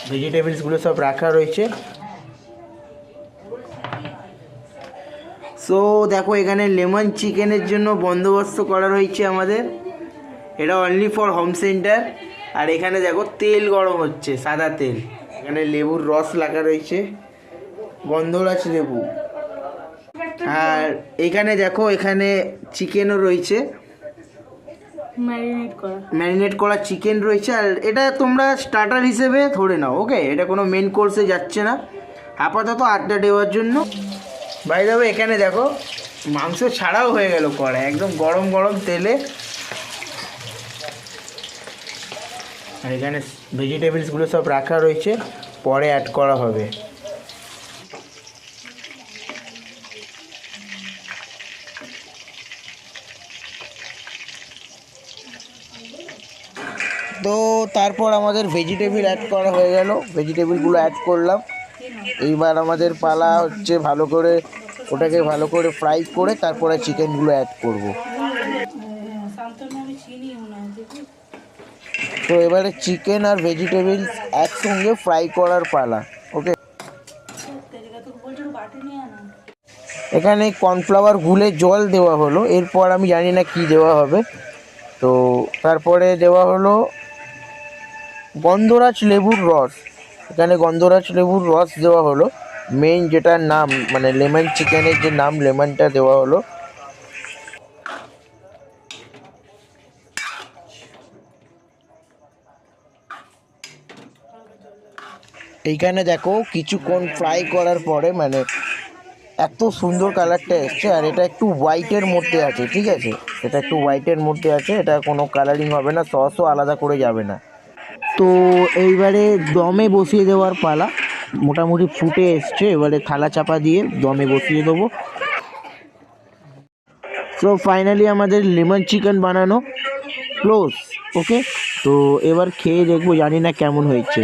ভেজিটেবলসগুলো সব রাখা রয়েছে। সো দেখো এখানে লেমন চিকেনের জন্য বন্দোবস্ত করা রয়েছে আমাদের, এটা অনলি ফর হোম সেন্টার। আর এখানে দেখো তেল গরম হচ্ছে, সাদা তেল। এখানে লেবুর রস লাগা রয়েছে, গন্ধরাজ লেবু। আর এখানে দেখো এখানে চিকেনও রয়েছে, ম্যারিনেট করা চিকেন রয়েছে। আর এটা তোমরা স্টার্টার হিসেবে ধরে নাও, ওকে? এটা কোনো মেন কোর্সে যাচ্ছে না, আপাতত আড্ডা দেওয়ার জন্য। বাই দ্য ওয়ে এখানে দেখো মাংস ছাড়াও হয়ে গেল কড়াই, একদম গরম গরম তেলে। আর এখানে ভেজিটেবলসগুলো সব রাখা রয়েছে, পরে অ্যাড করা হবে। তো তারপর আমাদের ভেজিটেবল অ্যাড করা হয়ে গেল, ভেজিটেবলগুলো অ্যাড করলাম। এইবার আমাদের পালা হচ্ছে ভালো করে ওটাকে ভালো করে ফ্রাই করে তারপরে চিকেনগুলো অ্যাড করব। তো এবারে চিকেন আর ভেজিটেবল একসঙ্গে ফ্রাই করার পালা, ওকে? এখানে কর্নফ্লাওয়ার গুলে জল দেওয়া হলো, এরপর আমি জানি না কি দেওয়া হবে। তো তারপরে দেওয়া হলো গন্ধরাজ লেবুর রস। এখানে গন্ধরাজ লেবুর রস দেওয়া হলো, মেইন যেটার নাম মানে লেমন চিকেনের যে নাম, লেমনটা দেওয়া হলো। এইখানে দেখো কিছুক্ষণ ফ্রাই করার পরে মানে এত সুন্দর কালারটা এসছে। আর এটা একটু হোয়াইটের মধ্যে আছে, ঠিক আছে? এটা একটু হোয়াইটের মধ্যে আছে, এটা কোনো কালারিং হবে না, সসও আলাদা করে যাবে না। তো এইবারে দমে বসিয়ে দেওয়ার পালা, মোটামুটি ফুটে এসছে, এবারে থালা চাপা দিয়ে দমে বসিয়ে দেবো। সো ফাইনালি আমাদের লেমন চিকেন বানানো ক্লোজ, ওকে? তো এবার খেয়ে দেখবো, জানি না কেমন হয়েছে।